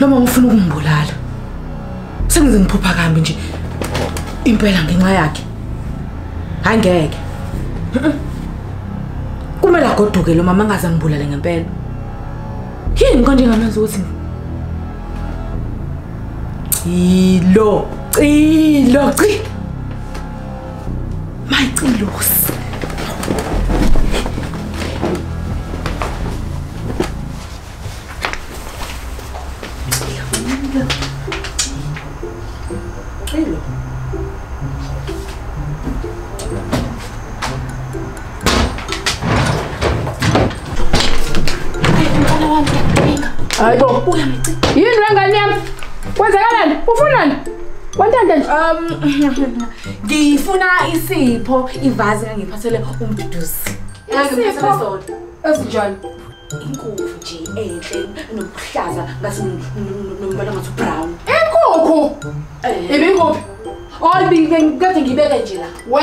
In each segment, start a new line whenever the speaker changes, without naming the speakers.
Noma ufuna ukungibulala. Sengize ngiphupha kambi nje. Impela ngenxa yakhe. Angeke. Kumele agoduke lo mama angaze ngibulale ngempela. Yini konje ngamenza ukuthi Cilo. Mayiqilosi.
Hayibo. Yini wengane yami? Kwenzakalani? Ufunani? Wantanda nje?
Ngifuna isipho ivazi engiphathele umduduzi.
Isipho esinjani?
Inkukhu nje enhle nokuhlaza ngase nombala ngathi brown.
Inkukhu. Ibingophi?
Ngikade ngibeke nje la.
We!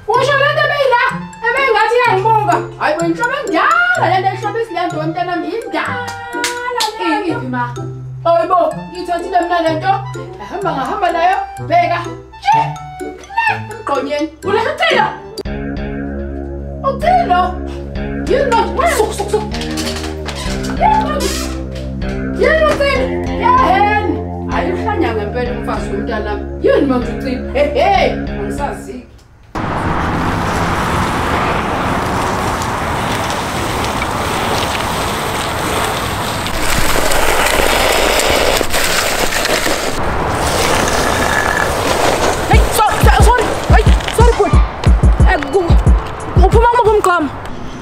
Usho lento ebeyila. Ebeyingathi iyangibuka. Hayi benhlobo endala lento ehlobo isilendo wentana nami indala.
Iphi ma?
Hayibo, ngithathile mina lento. Ngahamba nayo. Bheka. Emgqonyeni. Ulahethela. Uthelo. Yini sok. Yini uthelo. Yaheni. Ayihlanya ngempela umfazi womntana nami. Yini manje uthilo? Hey, angisazi.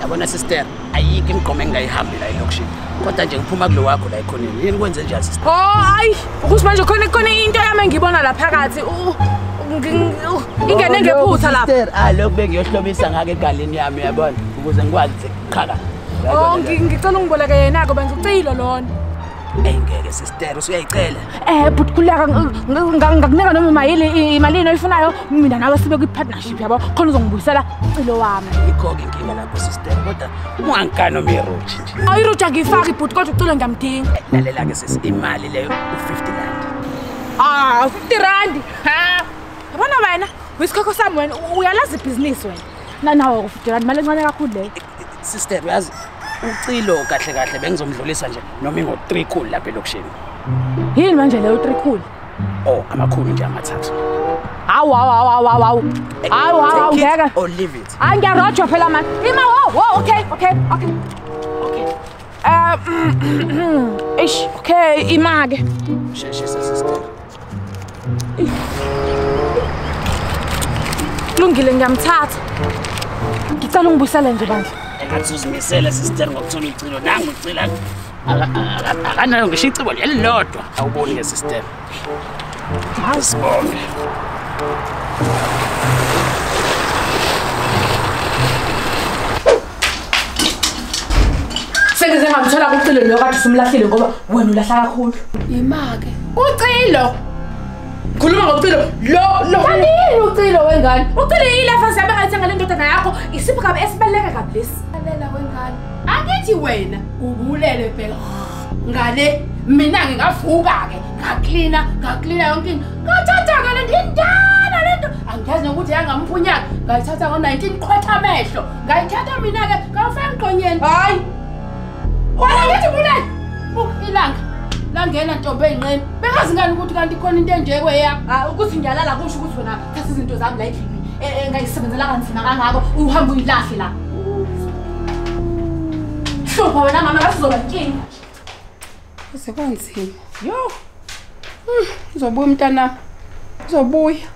Yabona sister, ayikho imigqomo engayihambi la elokushini. Kodwa nje ngiphuma kulo wakho la ekhoneni. Yini kwenze nje sister?
Hayi, ukuthi manje khona into yami engibona la phakathi. Ingene ngephutha lapha.
Sister, lokho bengiyohlobisa ngake egaleni yami yabona ukuze ngikwazi ukuqhaka.
Ngicela ungiboleke yena ko benza ucilo lona.
Ngeke sister, usuyayicela.
But kulaka ngakunika noma imali oyifunayo mina nawe sibe kwi-partnership yabo khona uzongibuyisela ucilo wami.
Ikho-ke inkinga lapho sister, kodwa ungangikani omiroji nje.
Ayiroja ngifaki but kodwa ucilo ngiyamdinga.
Lalela-ke sisi imali leyo u-50 rand.
50 rand. Yabona wena, wesikhokho sami wena uyalazi ibhizinisi wena. Nawo 50 rand imali encane kakhulu leyo.
Sister, uyazi ucilo kahle bengizomdlulisa nje noma ingo-3 khulu lapha elokushini.
Yini manje leyo 3 khulu?
Amakhulu nje amathathu.
Hawu ngeke.
Or leave it.
Angiyarojwa phela manje. Okay. Okay, imake.
Sheshe sister.
Lungile ngiyamthatha. Ngicela ungibuyisele nje bandla.
Engathi uzimisele sister ngokuthola ucilo nangu ucila. Akanayo ngisho icebo lelilodwa. Awuboni ke sister. Sibonge.
Sengize ngamthola kucilo lo kade sumlahlile ngoba wena ulahla kakhulu.
Imake. Ucilo.
Khuluma ngokucilo. Lo.
Kanini ucilo wengane?
Ucilo yilafa siyabe ngayithenga le ndodana yakho isipho kabe esibaleka kabi lesi.
Lalela wengane. Angithi wena ubulele phela. Ngale mina ngingavuka ke ngaklina yonke into. Ngathatha ke lento indala lento. Angiyazi nokuthi yangamphunyaka. Ngayithatha ngo19 qhotha amehlo. Ngayithatha mina ke ngafaka emgqonyeni.
Hayi.
Wena ngithi bulele. Ilanga. Langena ntombe eyinqeni. Bengazi ngani ukuthi kanti khona into enje kweya.
Ukuthi ngiyalala kusho ukuthi wena thatha izinto zami la endlini engayisebenzela kanzima kangako uhamba uyilahle la. Hlupha wena mama ngasizoba inkinga.
Sekwanzima. Yo. Uzobuya umntana. Uzobuya.